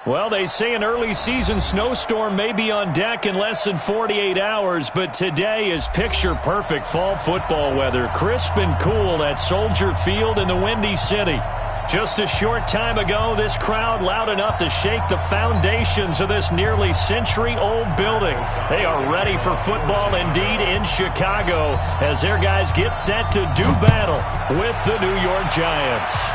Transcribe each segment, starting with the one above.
Well, they say an early season snowstorm may be on deck in less than 48 hours, but today is picture-perfect fall football weather. Crisp and cool at Soldier Field in the Windy City. Just a short time ago, this crowd loud enough to shake the foundations of this nearly century-old building. They are ready for football indeed in Chicago as their guys get set to do battle with the New York Giants.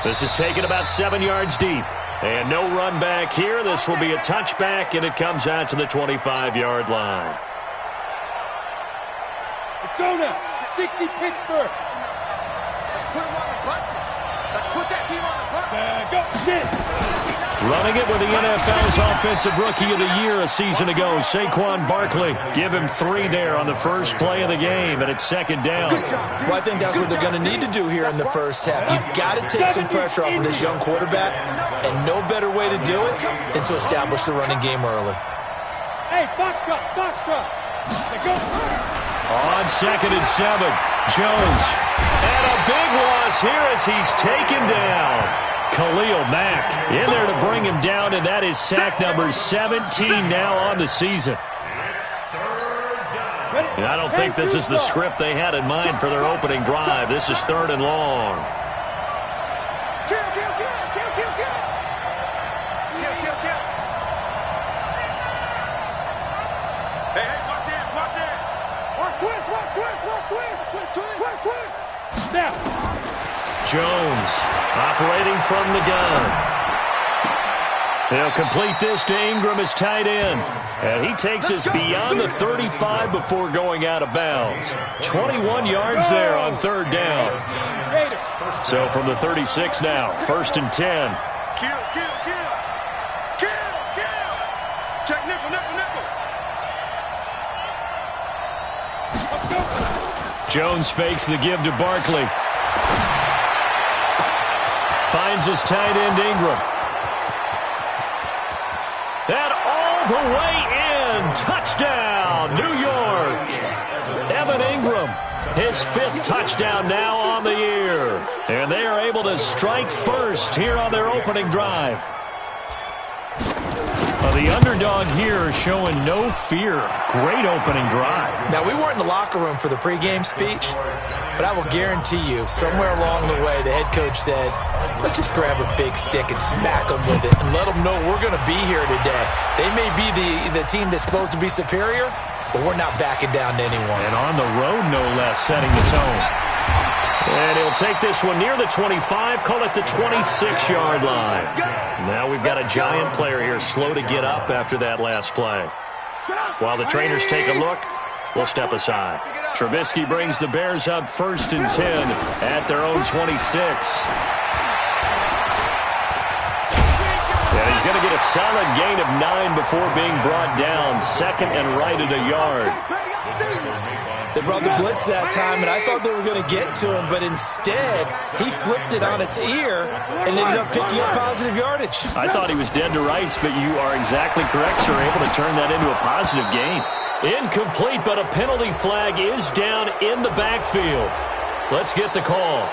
This is taken about 7 yards deep. And no run back here. This will be a touchback, and it comes out to the 25-yard line. Let's go now. 60 Pittsburgh. Let's put them on the buses. Let's put that team on the bus. Go. Sit. Running it with the NFL's Offensive Rookie of the Year a season ago, Saquon Barkley. Give him 3 there on the first play of the game, and it's second down. Well, I think that's what they're going to need to do here in the first half. You've got to take some pressure off of this young quarterback, and no better way to do it than to establish the running game early. Hey, Foxtrot. Let's go. On 2nd and 7, Jones. And a big loss here as he's taken down. Khalil Mack in there to bring him down, and that is sack number 17 now on the season. And I don't think this is the script they had in mind for their opening drive. This is 3rd and long. Kill. Hey, watch it. Watch twist. Now. Jones operating from the gun. They'll complete this to Ingram as tight end. And he takes us beyond the 35 before going out of bounds. 21 yards there on 3rd down. So from the 36 now, 1st and 10. Kill. Check nickel. Jones fakes the give to Barkley. Finds his tight end Ingram. And all the way in. Touchdown, New York. Evan Ingram, his 5th touchdown now on the year. And they are able to strike first here on their opening drive. The underdog here showing no fear. Great opening drive. Now, we weren't in the locker room for the pregame speech, but I will guarantee you, somewhere along the way, the head coach said, let's just grab a big stick and smack them with it and let them know we're going to be here today. They may be the team that's supposed to be superior, but we're not backing down to anyone. And on the road, no less, setting the tone. And he'll take this one near the 25, call it the 26-yard line. Now we've got a Giant player here slow to get up after that last play. While the trainers take a look, we'll step aside. Trubisky brings the Bears up 1st and 10 at their own 26. And he's going to get a solid gain of 9 before being brought down. 2nd and right at a yard. They brought the blitz that time, and I thought they were going to get to him, but instead, he flipped it on its ear and ended up picking up positive yardage. I thought he was dead to rights, but you are exactly correct, sir. Able to turn that into a positive gain. Incomplete, but a penalty flag is down in the backfield. Let's get the call.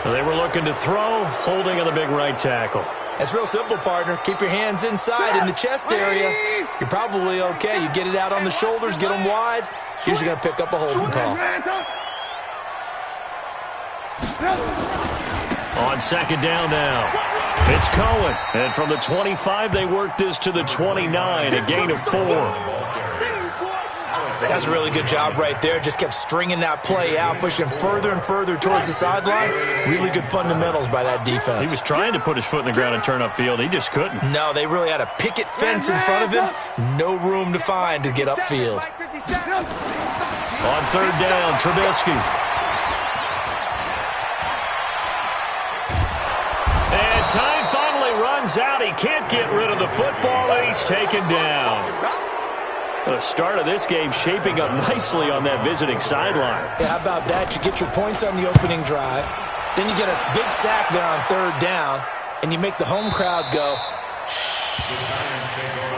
They were looking to throw, holding on the big right tackle. It's real simple, partner. Keep your hands inside in the chest area. You're probably okay. You get it out on the shoulders, get them wide. Usually going to pick up a holding call. On 2nd down now, it's Cohen. And from the 25, they work this to the 29, a gain of 4. That's a really good job right there. Just kept stringing that play out, pushing further and further towards the sideline. Really good fundamentals by that defense. He was trying to put his foot in the ground and turn upfield. He just couldn't. No, they really had a picket fence in front of him. No room to find to get upfield. On 3rd down, Trubisky. And time finally runs out. He can't get rid of the football, and he's taken down. The start of this game shaping up nicely on that visiting sideline. Yeah, how about that? You get your points on the opening drive. Then you get a big sack there on 3rd down, and you make the home crowd go,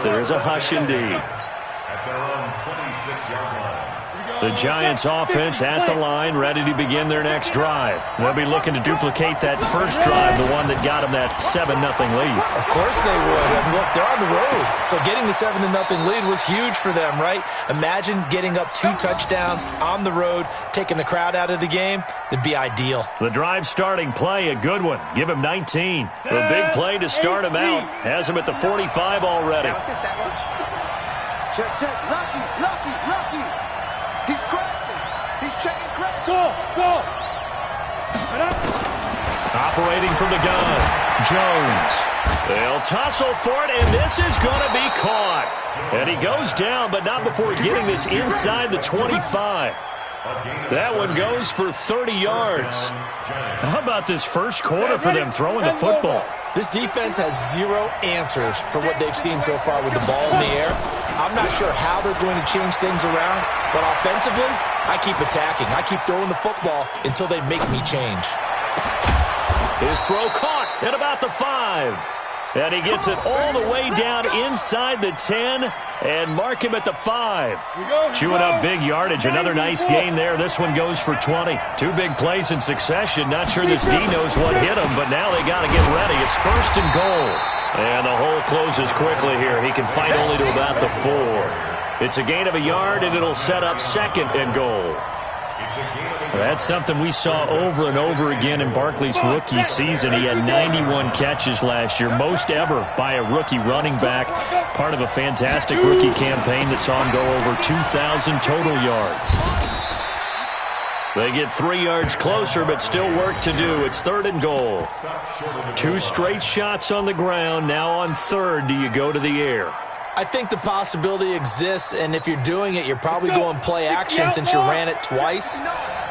There is a hush indeed. At their own 26-yard line. The Giants offense at the line, ready to begin their next drive. They'll be looking to duplicate that first drive, the one that got them that 7-0 lead. Of course they would. I mean, look, they're on the road. So getting the 7-0 lead was huge for them, right? Imagine getting up 2 touchdowns on the road, taking the crowd out of the game. That'd be ideal. The drive starting play, a good one. Give him 19. The big play to start him out. Has him at the 45 already. Now let's get sandwich. Check, check. Lucky, lucky, lucky. He's crashing. He's checking crack. Go. Operating from the gun, Jones. They'll tussle for it, and this is going to be caught. And he goes down, but not before getting this inside the 25. That one goes for 30 yards. How about this first quarter for them throwing the football? This defense has 0 answers for what they've seen so far with the ball in the air. I'm not sure how they're going to change things around, but offensively, I keep attacking. I keep throwing the football until they make me change. His throw caught at about the 5. And he gets it all the way down inside the 10 and mark him at the 5. Chewing up big yardage. Another nice gain there. This one goes for 20. 2 big plays in succession. Not sure this D knows what hit him, but now they got to get ready. It's 1st and goal. And the hole closes quickly here. He can fight only to about the 4. It's a gain of a yard, and it'll set up 2nd and goal. That's something we saw over and over again in Barkley's rookie season. He had 91 catches last year, most ever by a rookie running back. Part of a fantastic rookie campaign that saw him go over 2,000 total yards. They get 3 yards closer, but still work to do. It's 3rd and goal. 2 straight shots on the ground. Now on 3rd, do you go to the air? I think the possibility exists, and if you're doing it, you're probably going play action since you ran it twice.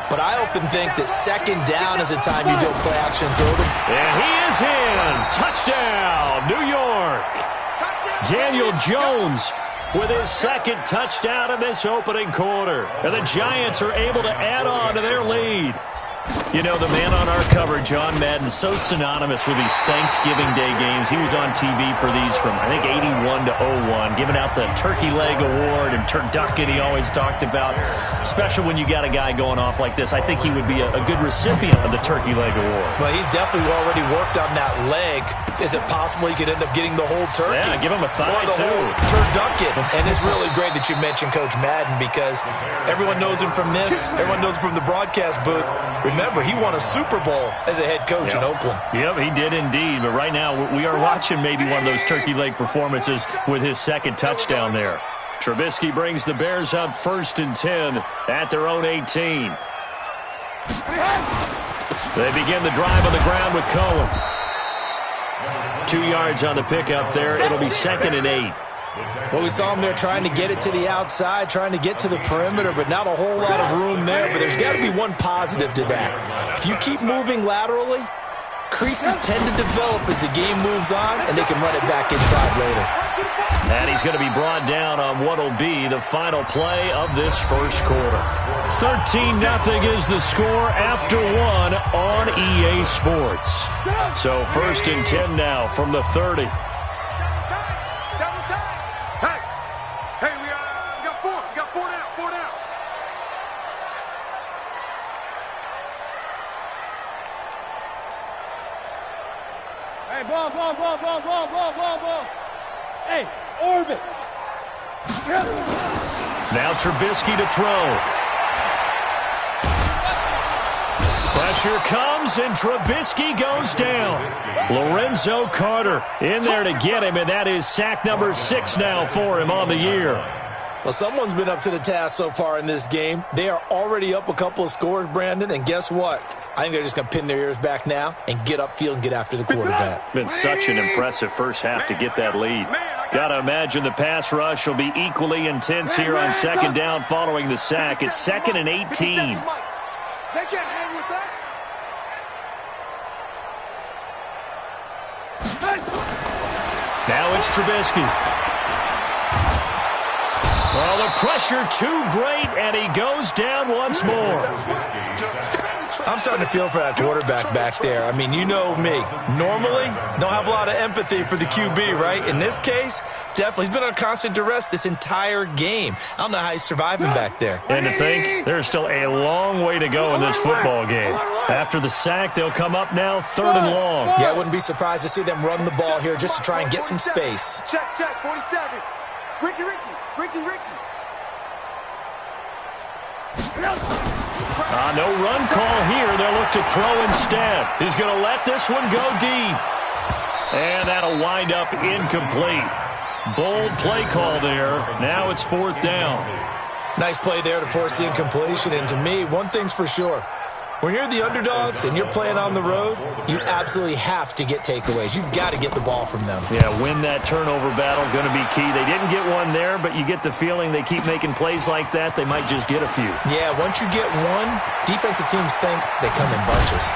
But I often think that 2nd down is a time you go play action and throw them. And he is in. Touchdown, New York. Daniel Jones with his 2nd touchdown in this opening quarter. And the Giants are able to add on to their lead. You know, the man on our cover, John Madden, so synonymous with these Thanksgiving Day games. He was on TV for these from, I think, 81 to 01, giving out the Turkey Leg Award and turducken he always talked about. Special when you got a guy going off like this. I think he would be a good recipient of the Turkey Leg Award. Well, he's definitely already worked on that leg. Is it possible he could end up getting the whole turkey? Yeah, give him a thigh, or the too. whole turducken. And it's really great that you mentioned Coach Madden because everyone knows him from this. Everyone knows him from the broadcast booth. Remember, he won a Super Bowl as a head coach in Oakland. Yep, he did indeed. But right now, we are watching maybe one of those turkey leg performances with his 2nd touchdown there. Trubisky brings the Bears up 1st and 10 at their own 18. They begin the drive on the ground with Cohen. 2 yards on the pickup there. It'll be 2nd and 8. Well, we saw him there trying to get it to the outside, trying to get to the perimeter, but not a whole lot of room there. But there's got to be one positive to that. If you keep moving laterally, creases tend to develop as the game moves on, and they can run it back inside later. And he's going to be brought down on what will be the final play of this first quarter. 13-0 is the score after 1 on EA Sports. So 1st and 10 now from the 30. Ball. Hey, orbit. Now Trubisky to throw. Pressure comes, and Trubisky goes down. Lorenzo Carter in there to get him, and that is sack number 6 now for him on the year. Well, someone's been up to the task so far in this game. They are already up a couple of scores, Brandon, and guess what? I think they're just going to pin their ears back now and get upfield and get after the quarterback. Been such an impressive first half to get that lead. Got to imagine the pass rush will be equally intense here on 2nd down following the sack. It's 2nd and 18. They can't hang with us. Now it's Trubisky. Well, the pressure too great, and he goes down once more. I'm starting to feel for that quarterback back there. I mean, you know me. Normally, don't have a lot of empathy for the QB, right? In this case, definitely. He's been on constant duress this entire game. I don't know how he's surviving back there. And to think, there's still a long way to go in this football game. After the sack, they'll come up now 3rd and long. Yeah, I wouldn't be surprised to see them run the ball here just to try and get some space. Check, 47. Ricky. No run call here. They'll look to throw instead. He's going to let this one go deep. And that'll wind up incomplete. Bold play call there. Now it's 4th down. Nice play there to force the incompletion. And to me, one thing's for sure. When you're the underdogs and you're playing on the road, you absolutely have to get takeaways. You've got to get the ball from them. Yeah, win that turnover battle, going to be key. They didn't get one there, but you get the feeling they keep making plays like that, they might just get a few. Yeah, once you get one, defensive teams think they come in bunches.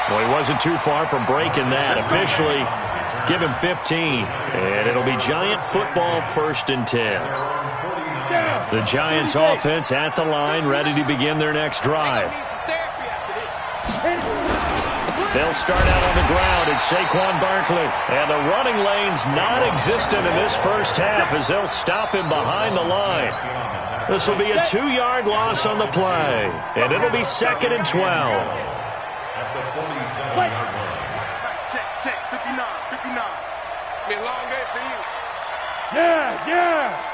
Well, he wasn't too far from breaking that. Officially, give him 15. And it'll be Giant football 1st and 10. The Giants offense at the line, ready to begin their next drive. They'll start out on the ground. It's Saquon Barkley. And the running lane's non-existent in this first half as they'll stop him behind the line. This will be a 2-yard loss on the play. And it'll be 2nd and 12. Check, 59. It's been a long day for you. Yeah.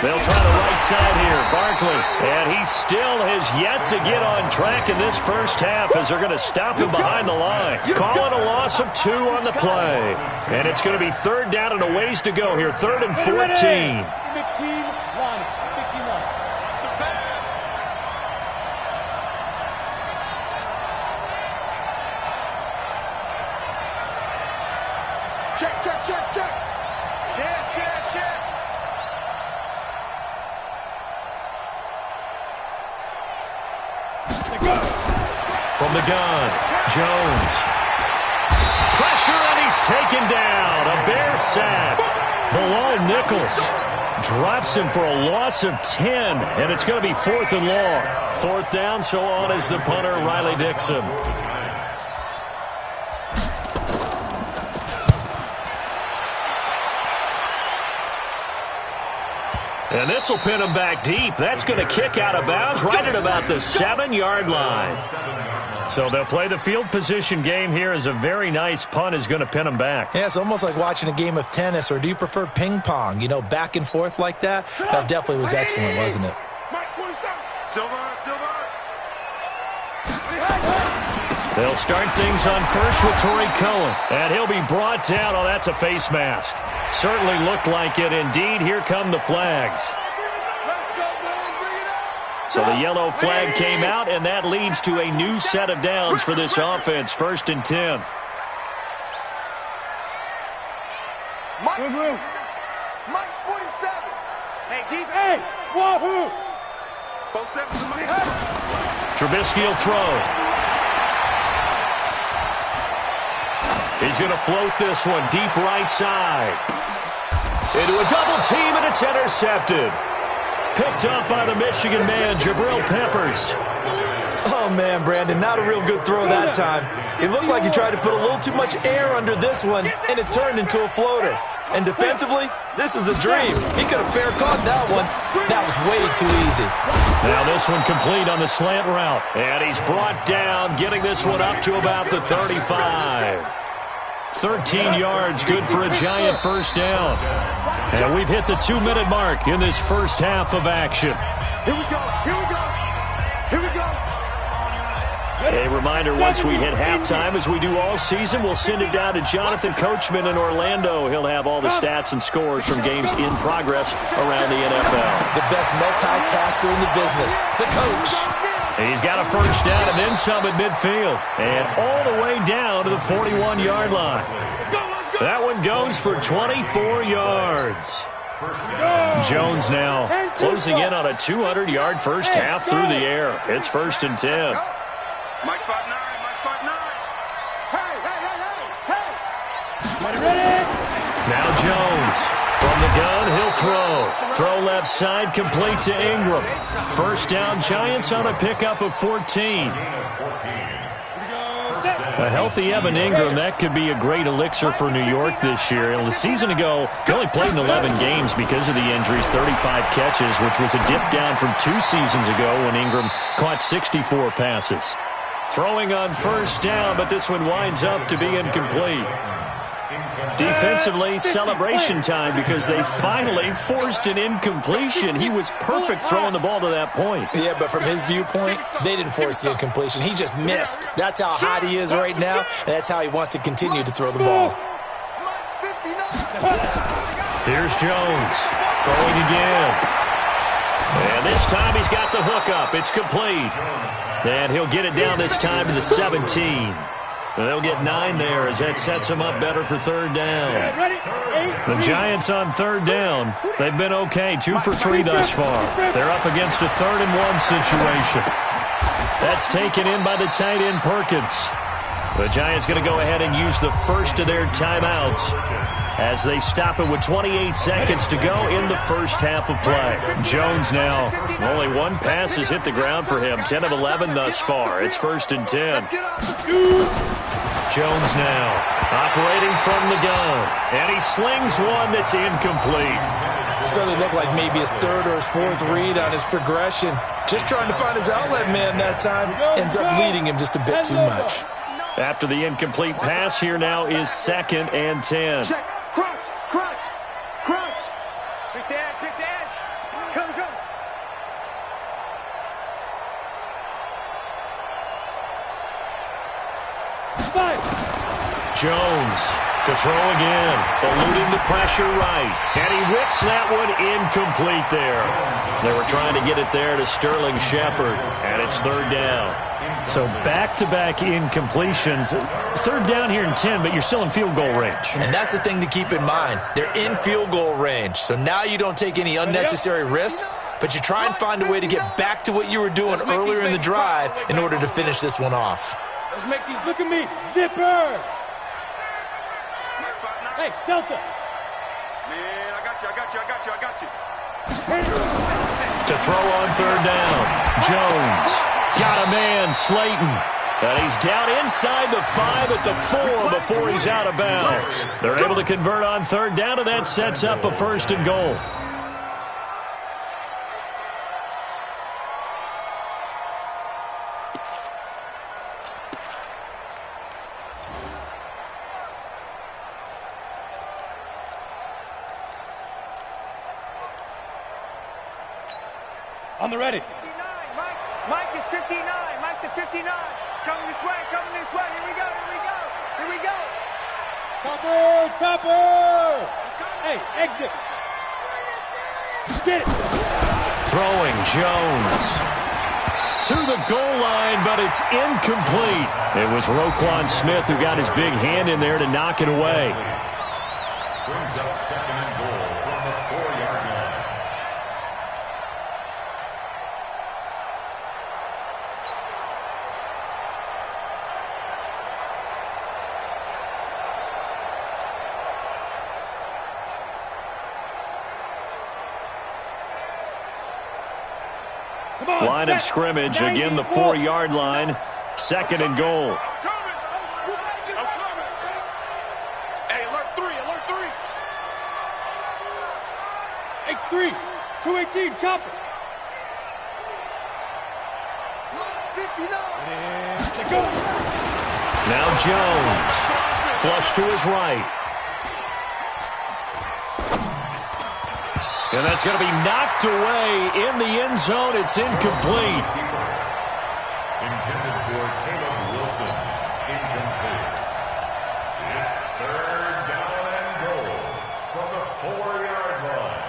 They'll try the right side here. Barkley. And he still has yet to get on track in this first half as they're going to stop him behind the line. Call it a loss of 2 on the play. And it's going to be 3rd down and a ways to go here. 3rd and 14. Big team line. Check. Check. From the gun, Jones. Pressure, and he's taken down. A Bear sack. Bilal Nichols drops him for a loss of 10, and it's going to be 4th and long. 4th down, so on is the punter, Riley Dixon. And this will pin him back deep. That's going to kick out of bounds right at about the 7-yard line. So they'll play the field position game here as a very nice punt is going to pin him back. Yeah, it's almost like watching a game of tennis, or do you prefer ping pong? You know, back and forth like that? That definitely was excellent, wasn't it? Silver. They'll start things on first with Torrey Cohen. And he'll be brought down. Oh, that's a face mask. Certainly looked like it. Indeed, here come the flags. So the yellow flag came out, and that leads to a new set of downs for this offense. 1st and 10. Mike's 47. Hey, defense. Hey, wahoo! Both 7 to Mike. Trubisky will throw. He's going to float this one deep right side. Into a double team, and it's intercepted. Picked up by the Michigan man, Jabril Peppers. Oh, man, Brandon, not a real good throw that time. It looked like he tried to put a little too much air under this one, and it turned into a floater. And defensively, this is a dream. He could have fair caught that one. That was way too easy. Now this one complete on the slant route. And he's brought down, getting this one up to about the 35. 13 yards, good for a Giant first down. And we've hit the 2-minute mark in this first half of action. Here we go. A reminder, once we hit halftime, as we do all season, we'll send it down to Jonathan Coachman in Orlando. He'll have all the stats and scores from games in progress around the NFL. The best multitasker in the business, the coach. He's got a first down and then some at midfield. And all the way down to the 41-yard line. That one goes for 24 yards. Jones now closing in on a 200-yard first half through the air. It's 1st and 10. Mike 5'9", Hey! Now Jones. Jones. From the gun, he'll throw. Throw left side, complete to Ingram. First down, Giants on a pickup of 14. A healthy Evan Ingram, that could be a great elixir for New York this year. The season ago, he only played in 11 games because of the injuries, 35 catches, which was a dip down from 2 seasons ago when Ingram caught 64 passes. Throwing on first down, but this one winds up to be incomplete. Defensively, celebration time because they finally forced an incompletion. He was perfect throwing the ball to that point. Yeah, but from his viewpoint, they didn't force the incompletion. He just missed. That's how hot he is right now, and that's how he wants to continue to throw the ball. Here's Jones throwing again. And this time he's got the hook up. It's complete. And he'll get it down this time to the 17. They'll get 9 there as that sets them up better for third down. The Giants on third down, they've been okay, 2 for 3 thus far. They're up against a 3rd and 1 situation. That's taken in by the tight end Perkins. The Giants going to go ahead and use the first of their timeouts as they stop it with 28 seconds to go in the first half of play. Jones now, only 1 pass has hit the ground for him, 10 of 11 thus far. It's 1st and 10. Jones now operating from the gun, and he slings one that's incomplete. So they look like maybe his 3rd or his 4th read on his progression. Just trying to find his outlet man that time. Ends up leading him just a bit too much. After the incomplete pass, here now is 2nd and 10. Check. Crunch, crunch, crunch. Pick the edge, pick the edge. Come, come. Jones to throw again, eluding the pressure right, and he whips that one incomplete there. They were trying to get it there to Sterling Shepard, and it's 3rd down. So back-to-back incompletions. 3rd down here in 10, but you're still in field goal range. And that's the thing to keep in mind. They're in field goal range, so now you don't take any unnecessary risks, but you try and find a way to get back to what you were doing earlier in the drive in order to finish this one off. Let's make these. Look at me. Zipper. Hey, Delta. Man, I got you, I got you, I got you, I got you. To throw on 3rd down, Jones got a man, Slayton. And he's down inside the 5 at the 4 before he's out of bounds. They're able to convert on 3rd down, and that sets up a 1st and goal. On the ready. 59, Mike is 59. Mike the 59. It's coming this way, coming this way. Here we go, here we go, here we go. Topper, topper. Hey, exit. Get it. Throwing Jones to the goal line, but it's incomplete. It was Roquan Smith who got his big hand in there to knock it away. Brings up 2nd and goal from the 4-yard line. Line of scrimmage, again the 4-yard line, 2nd and goal. Hey, alert 3, alert 3. H3, 218, chopper. 59. And let go. Now Jones, flush to his right. And that's going to be knocked away in the end zone. It's incomplete. Intended for Caleb Wilson. Incomplete. It's 3rd down and goal from the 4-yard line.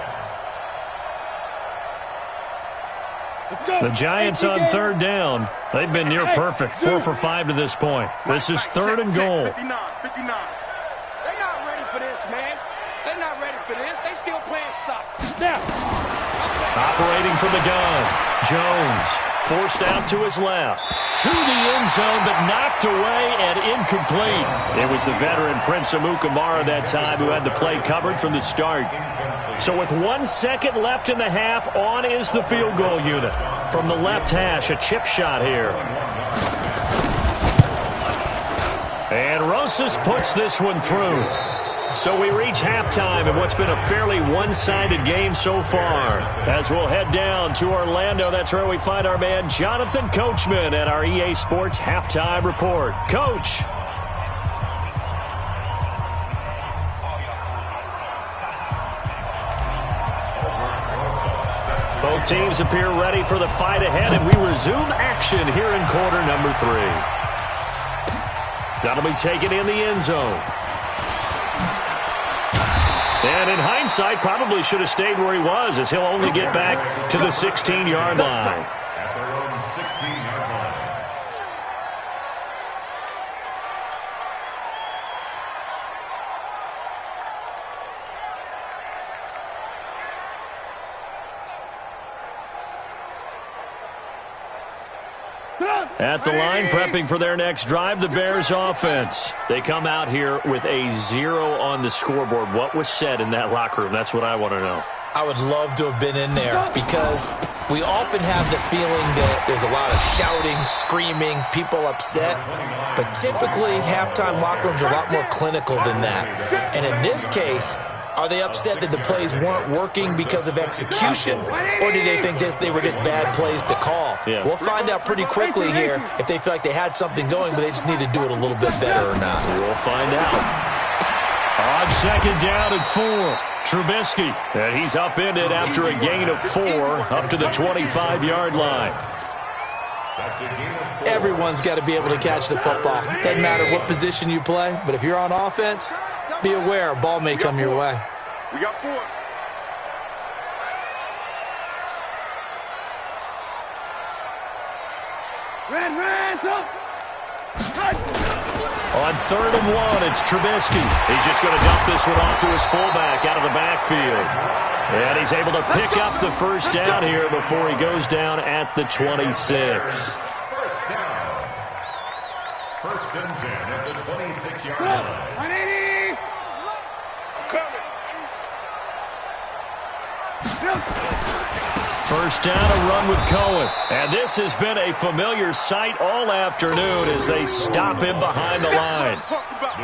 Let's go. The Giants on 3rd down. They've been near perfect, 4 for 5 to this point. This is 3rd and goal. 59, 59. They're not ready for this, man. They're not ready for this. They still playing soccer. Now. Operating from the gun, Jones Forced out to his left. To the end zone, but knocked away and incomplete. It was the veteran Prince Amukamara that time who had the play covered from the start. So with 1 second left in the half, on is the field goal unit. From the left hash, a chip shot here. And Rosas puts this one through. So we reach halftime in what's been a fairly one-sided game so far. As we'll head down to Orlando, that's where we find our man Jonathan Coachman at our EA Sports Halftime Report. Coach. Both teams appear ready for the fight ahead, and we resume action here in quarter number 3. That'll be taken in the end zone. And in hindsight, probably should have stayed where he was, as he'll only get back to the 16-yard line. At their own 16-yard line. At the line, prepping for their next drive, the Bears offense. They come out here with a 0 on the scoreboard. What was said in that locker room? That's what I want to know. I would love to have been in there because we often have the feeling that there's a lot of shouting, screaming, people upset. But typically, halftime locker rooms are a lot more clinical than that. And in this case, are they upset that the plays weren't working because of execution, or do they think they were just bad plays to call? Yeah. We'll find out pretty quickly here if they feel like they had something going, but they just need to do it a little bit better or not. We'll find out. On second down and 4, Trubisky. And he's upended after a gain of 4 up to the 25-yard line. That's a gain of 4. Everyone's got to be able to catch the football. Doesn't matter what position you play, but if you're on offense, be aware a ball may come your way. We got 4. On third and 1, it's Trubisky. He's just going to dump this one off to his fullback out of the backfield. And he's able to pick up the first down here before he goes down at the 26. First down. First and 10 at the 26-yard line. First down, a run with Cohen. And this has been a familiar sight all afternoon as they stop him behind the line.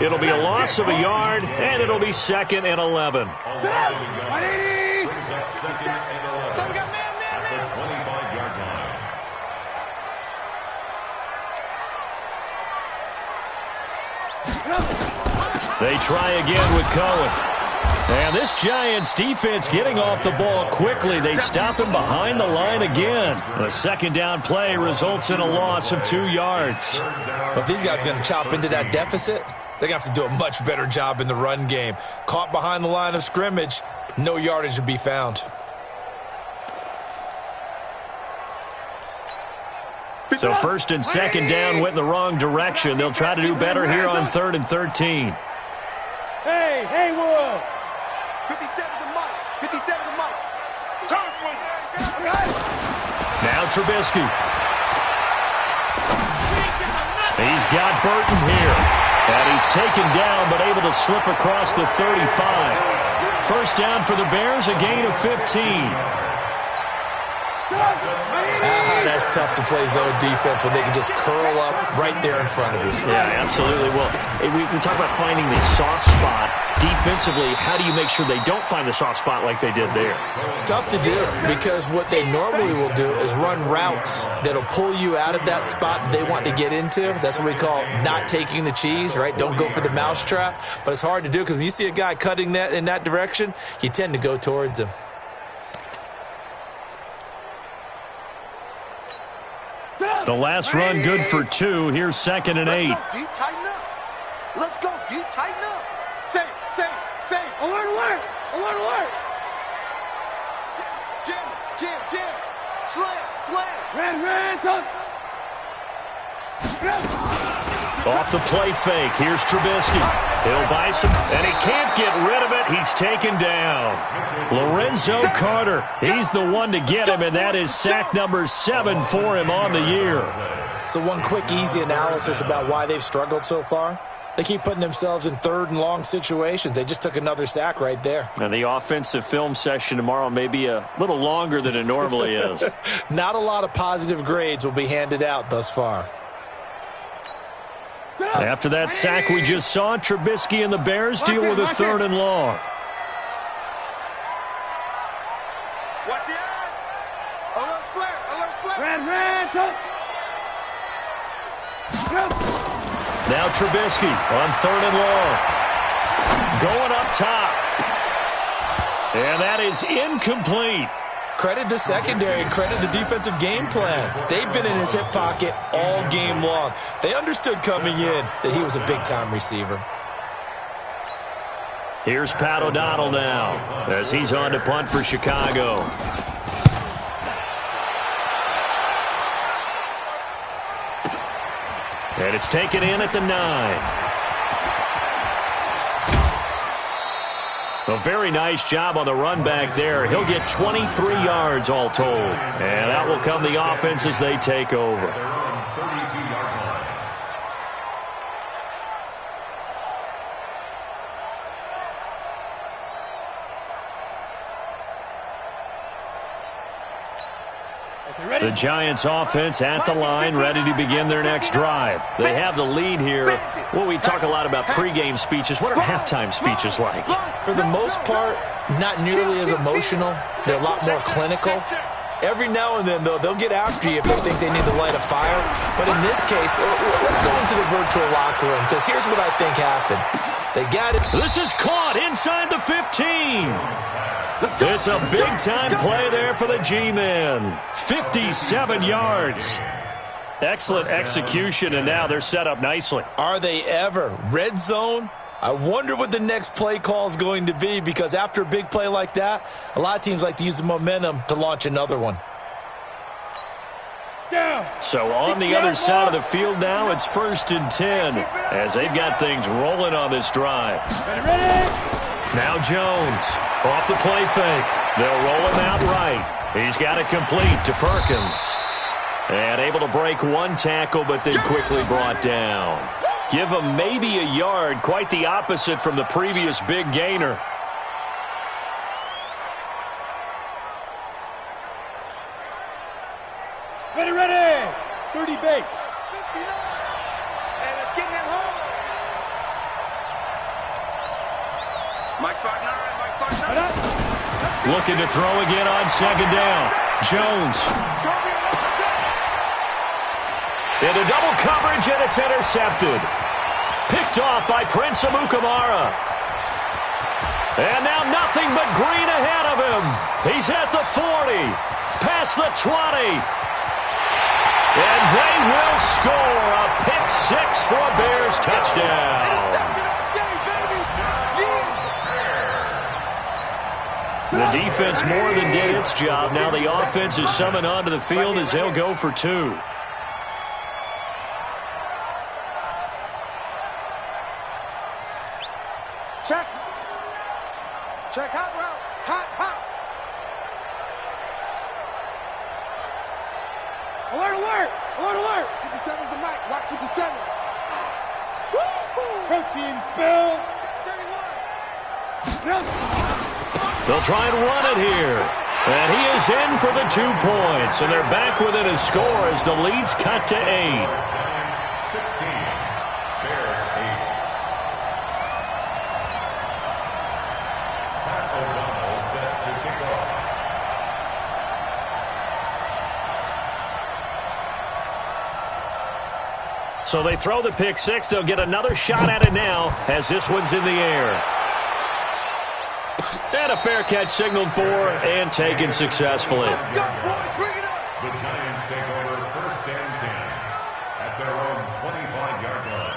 It'll be a loss of a yard, and it'll be 2nd and 11. Brings up 2nd and 11 at the 25-yard line. They try again with Cohen. And this Giants defense getting off the ball quickly. They stop him behind the line again. A second down play results in a loss of 2 yards. But if these guys are going to chop into that deficit, they're going to have to do a much better job in the run game. Caught behind the line of scrimmage, no yardage to be found. So first and second down went in the wrong direction. They'll try to do better here on 3rd and 13. Hey, Haywood! 57 to Mike. 57 to Mike. Now Trubisky. He's got Burton here. And he's taken down but able to slip across the 35. First down for the Bears, a gain of 15. That's tough to play zone defense when they can just curl up right there in front of you. Yeah, absolutely. Well, we talk about finding the soft spot. Defensively, how do you make sure they don't find the soft spot like they did there? Tough to do because what they normally will do is run routes that'll pull you out of that spot that they want to get into. That's what we call not taking the cheese, right? Don't go for the mousetrap. But it's hard to do because when you see a guy cutting that in that direction, you tend to go towards him. The last run good for 2. Here's 2nd and 8. Let's go, D. Tighten up. Let's go, D. Tighten up. Say. Alert, alert! Alert, alert! Jam. Slam. Red, tuck! Off the play fake, here's Trubisky. He'll buy some, and he can't get rid of it. He's taken down. Lorenzo Carter, he's the one to get him, and that is sack number 7 for him on the year. So one quick, easy analysis about why they've struggled so far. They keep putting themselves in 3rd and long situations. They just took another sack right there. And the offensive film session tomorrow may be a little longer than it normally is. Not a lot of positive grades will be handed out thus far. After that sack we just saw, Trubisky and the Bears deal with a 3rd and long. Watch the eye. Alert flare. Alert flare. Red, Now Trubisky on 3rd and long. Going up top. And that is incomplete. Credit the secondary and credit the defensive game plan. They've been in his hip pocket all game long. They understood coming in that he was a big-time receiver. Here's Pat O'Donnell now as he's on to punt for Chicago. And it's taken in at the 9. A very nice job on the run back there. He'll get 23 yards all told. And that will come the offense as they take over. The Giants offense at the line, ready to begin their next drive. They have the lead here. Well, we talk a lot about pregame speeches. What are halftime speeches like? For the most part, not nearly as emotional. They're a lot more clinical. Every now and then, though, they'll get after you if they think they need to light a fire. But in this case, let's go into the virtual locker room, because here's what I think happened. They got it. This is caught inside the 15. It's a big-time play there for the G-men. 57 yards. Excellent execution, and now they're set up nicely. Are they ever? Red zone? I wonder what the next play call is going to be, because after a big play like that, a lot of teams like to use the momentum to launch another one. So on the other side of the field now, it's 1st and 10 as they've got things rolling on this drive. Now Jones off the play fake. They'll roll him out right. He's got it complete to Perkins. And able to break one tackle, but then quickly brought down. Give him maybe a yard, quite the opposite from the previous big gainer. Ready. 30 base. 59. And it's getting him home. Mike 5'9", Looking to throw again on 2nd down. Jones. Into double coverage, and it's intercepted. Picked off by Prince Amukamara. And now nothing but green ahead of him. He's at the 40. Past the 20. And they will score a pick 6 for a Bears touchdown. The defense more than did its job. Now the offense is summoned onto the field as they'll go for 2. Check hot route. Hot. Alert. 57's the night. Watch 57. Protein spill. 31. They'll try and run it here. And he is in for the 2 points. And they're back within a score as the lead's cut to 8. Giants 16, Bears 8. Pat O'Donnell set to kick off. So they throw the pick 6. They'll get another shot at it now as this one's in the air. And a fair catch signaled for and taken successfully. The Giants take over 1st and 10 at their own 25-yard line.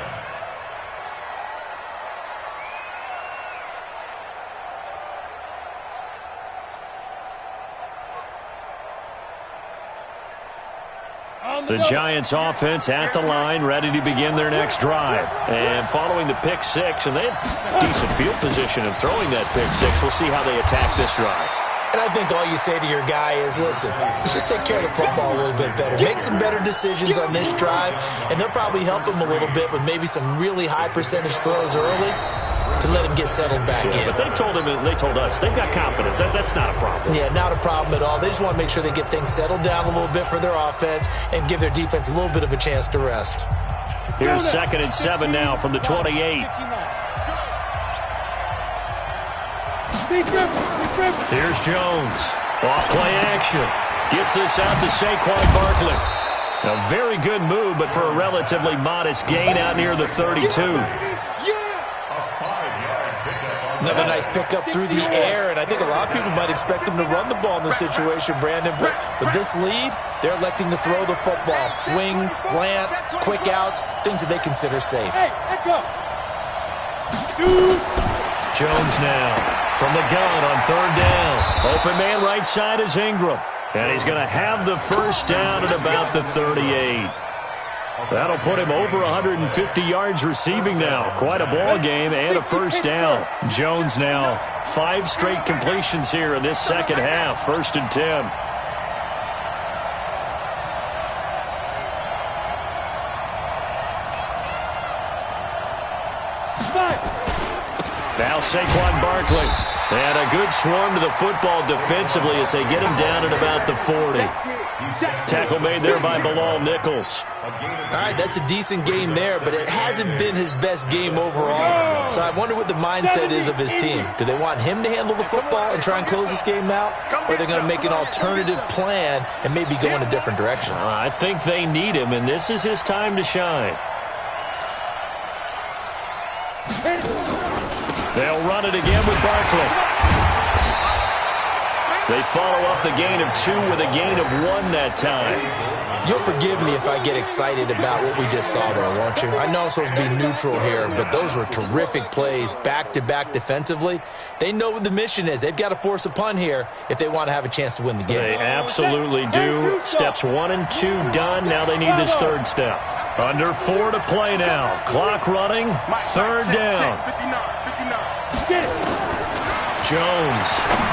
The Giants offense at the line, ready to begin their next drive. And following the pick six, and they have decent field position in throwing that pick six. We'll see how they attack this drive. And I think all you say to your guy is, listen, let's just take care of the football a little bit better. Make some better decisions on this drive, and they'll probably help him a little bit with maybe some really high percentage throws early to let him get settled back in. But they told him, and they told us, they've got confidence. That's not a problem. Yeah, not a problem at all. They just want to make sure they get things settled down a little bit for their offense and give their defense a little bit of a chance to rest. Here's 2nd and 7 now from the 28. Here's Jones. Off play action. Gets this out to Saquon Barkley. A very good move, but for a relatively modest gain out near the 32. Another nice pickup through the air, and I think a lot of people might expect them to run the ball in this situation, Brandon. But with this lead, they're electing to throw the football. Swings, slants, quick outs, things that they consider safe. Jones now from the gun on 3rd down. Open man right side is Ingram. And he's going to have the first down at about the 38. That'll put him over 150 yards receiving now. Quite a ball game and a first down. Jones now 5 straight completions here in this second half. 1st and 10. Now Saquon Barkley. And a good swarm to the football defensively as they get him down at about the 40. Tackle made there by Bilal Nichols. All right, that's a decent game there, but it hasn't been his best game overall. So I wonder what the mindset is of his team. Do they want him to handle the football and try and close this game out? Or are they going to make an alternative plan and maybe go in a different direction? I think they need him, and this is his time to shine. They'll run it again with Barkley. They follow up the gain of 2 with a gain of 1 that time. You'll forgive me if I get excited about what we just saw there, won't you? I know I'm supposed to be neutral here, but those were terrific plays back-to-back defensively. They know what the mission is. They've got to force a punt here if they want to have a chance to win the game. They absolutely do. Steps 1 and 2 done. Now they need this 3rd step. Under 4 to play now. Clock running. 3rd down. Jones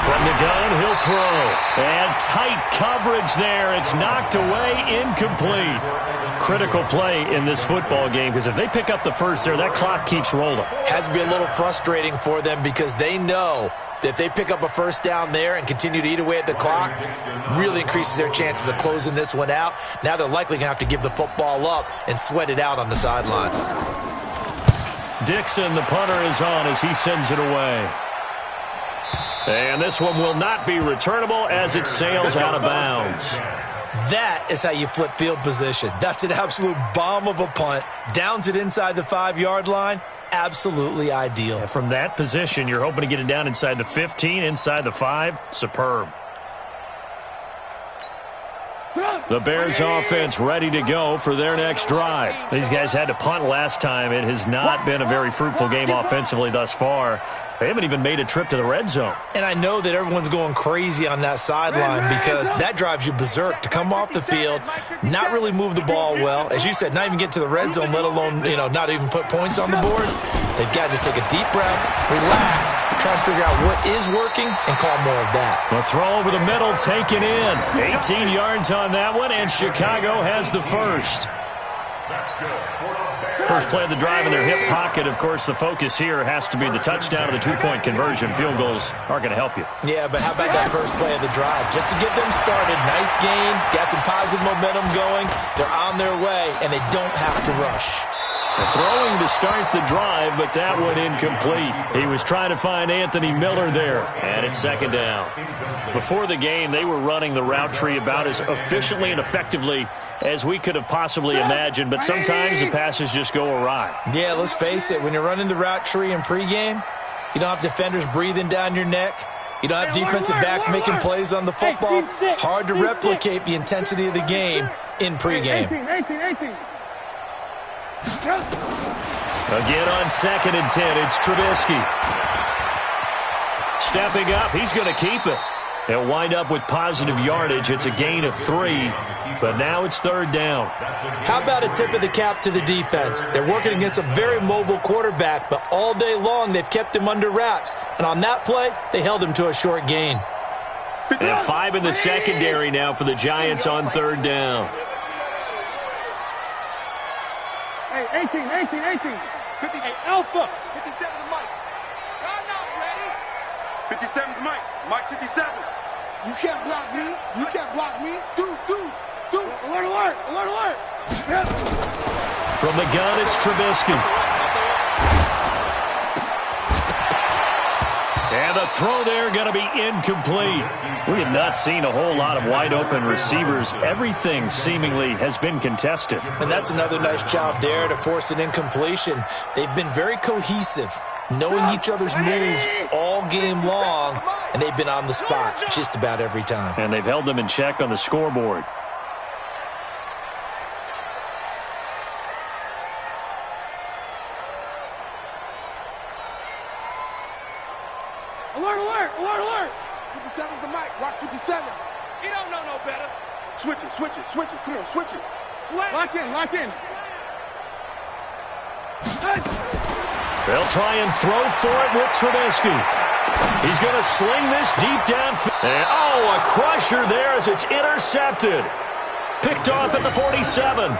from the gun, he'll throw. And tight coverage there. It's knocked away, incomplete. Critical play in this football game because if they pick up the first there, that clock keeps rolling. Has to be a little frustrating for them because they know that if they pick up a first down there and continue to eat away at the clock, really increases their chances of closing this one out. Now they're likely going to have to give the football up and sweat it out on the sideline. Dixon, the punter, is on as he sends it away. And this one will not be returnable as it sails out of bounds. That is how you flip field position. That's an absolute bomb of a punt. Downs it inside the 5-yard line. Absolutely ideal. From that position, you're hoping to get it down inside the 15, inside the 5. Superb. The Bears offense ready to go for their next drive. These guys had to punt last time. It has not been a very fruitful game offensively thus far. They haven't even made a trip to the red zone. And I know that everyone's going crazy on that sideline because that drives you berserk to come off the field, not really move the ball well. As you said, not even get to the red zone, let alone, not even put points on the board. They've got to just take a deep breath, relax, try and figure out what is working, and call more of that. A throw over the middle, taken in. 18 yards on that one, and Chicago has the first. That's good. First play of the drive in their hip pocket. Of course, the focus here has to be the touchdown or the 2-point conversion. Field goals aren't going to help you. Yeah, but how about that first play of the drive? Just to get them started, nice gain, got some positive momentum going. They're on their way, and they don't have to rush. Throwing to start the drive, but that one incomplete. He was trying to find Anthony Miller there, and it's 2nd down. Before the game, they were running the route tree about as efficiently and effectively as we could have possibly imagined, but sometimes the passes just go awry. Yeah, let's face it, when you're running the route tree in pregame, you don't have defenders breathing down your neck. You don't have defensive backs making plays on the football. Hard to replicate the intensity of the game in pregame. Again on 2nd and 10, it's Trubisky. Stepping up, he's going to keep it. They'll wind up with positive yardage. It's a gain of 3, but now it's third down. How about a tip of the cap to the defense? They're working against a very mobile quarterback, but all day long they've kept him under wraps. And on that play, they held him to a short gain. And 5 in the secondary now for the Giants on third down. Hey, 18. 50, hey, Alpha. 57 to Mike. Y'all not ready. 57 to Mike. Mike 57. You can't block me. You can't block me. Deuce. Alert. Yes. From the gun, it's Trubisky. And the throw there going to be incomplete. We have not seen a whole lot of wide-open receivers. Everything seemingly has been contested. And that's another nice job there to force an incompletion. They've been very cohesive, knowing each other's moves all game long, and they've been on the spot just about every time. And they've held them in check on the scoreboard. Alert. 57's the Mike. Watch 57. You don't know no better. Switch it. Come on, switch it. Slam. Lock in. They'll try and throw for it with Trubisky. He's going to sling this deep down. A crusher there as it's intercepted. Picked off at the 47.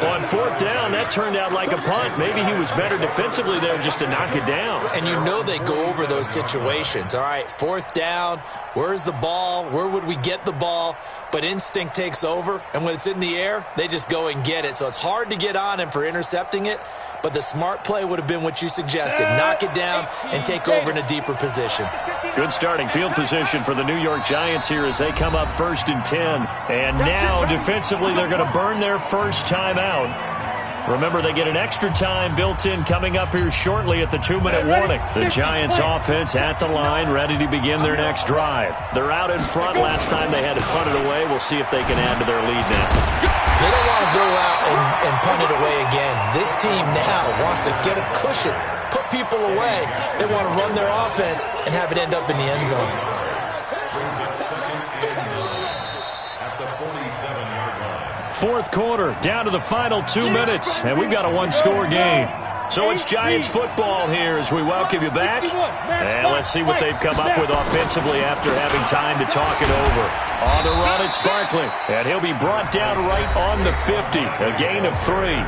On fourth down, that turned out like a punt. Maybe he was better defensively there just to knock it down. And you know they go over those situations. All right, fourth down, where's the ball? Where would we get the ball? But instinct takes over, and when it's in the air, they just go and get it. So it's hard to get on him for intercepting it, but the smart play would have been what you suggested. Knock it down and take over in a deeper position. Good starting field position for the New York Giants here as they come up 1st and 10. And now, defensively, they're going to burn their first time out. Remember, they get an extra time built in coming up here shortly at the 2-minute warning. The Giants offense at the line, ready to begin their next drive. They're out in front. Last time they had to punt it away. We'll see if they can add to their lead now. They don't want to go out and punt it away again. This team now wants to get a cushion, put people away. They want to run their offense and have it end up in the end zone. Fourth quarter, down to the final 2 minutes, and we've got a one-score game. So it's Giants football here as we welcome you back. And let's see what they've come up with offensively after having time to talk it over. On the run, it's Barkley, and he'll be brought down right on the 50, a gain of 3.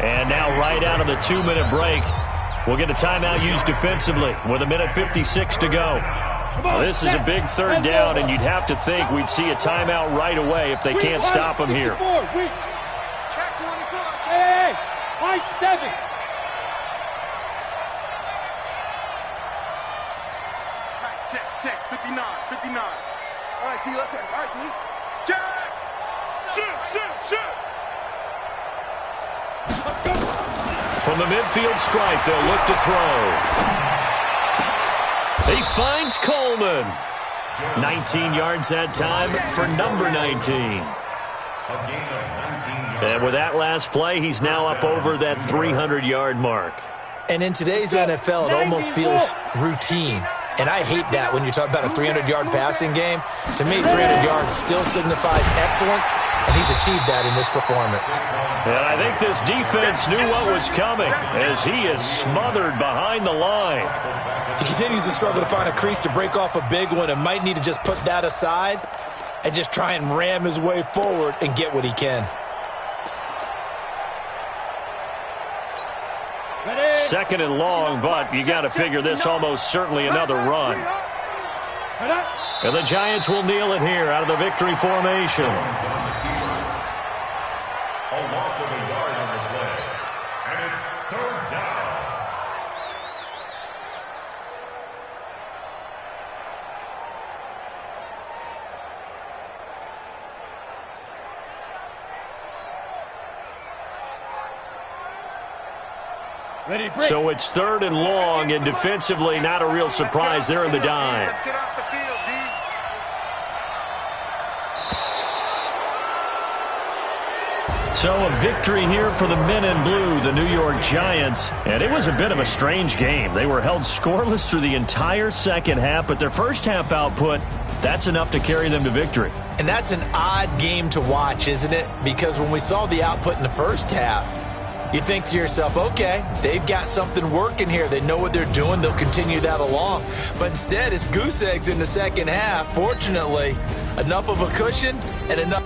And now right out of the 2-minute break, we'll get a timeout used defensively with 1:56 to go. Well, this is a big third down, and you'd have to think we'd see a timeout right away if they can't stop them here. Hey, my 7. Check. 59. All right, T, let's check. All right, T. Check. Shoot. From the midfield stripe, they'll look to throw. He finds Coleman. 19 yards that time for number 19. And with that last play, he's now up over that 300-yard mark. And in today's NFL, it almost feels routine. And I hate that when you talk about a 300-yard passing game. To me, 300 yards still signifies excellence, and he's achieved that in this performance. And I think this defense knew what was coming as he is smothered behind the line. He continues to struggle to find a crease to break off a big one and might need to just put that aside and just try and ram his way forward and get what he can. Second and long, but you got to figure this almost certainly another run. And the Giants will kneel it here out of the victory formation. A loss of a yard on the play. And it's third down. So it's third and long, and defensively not a real surprise. They're in the dime. Let's get off the field, D. So a victory here for the men in blue, the New York Giants. And it was a bit of a strange game. They were held scoreless through the entire second half, but their first half output That's enough to carry them to victory. And that's an odd game to watch, isn't it? Because when we saw the output in the first half, you think to yourself, okay, they've got something working here. They know what they're doing. They'll continue that along. But instead, it's goose eggs in the second half. Fortunately, enough of a cushion and enough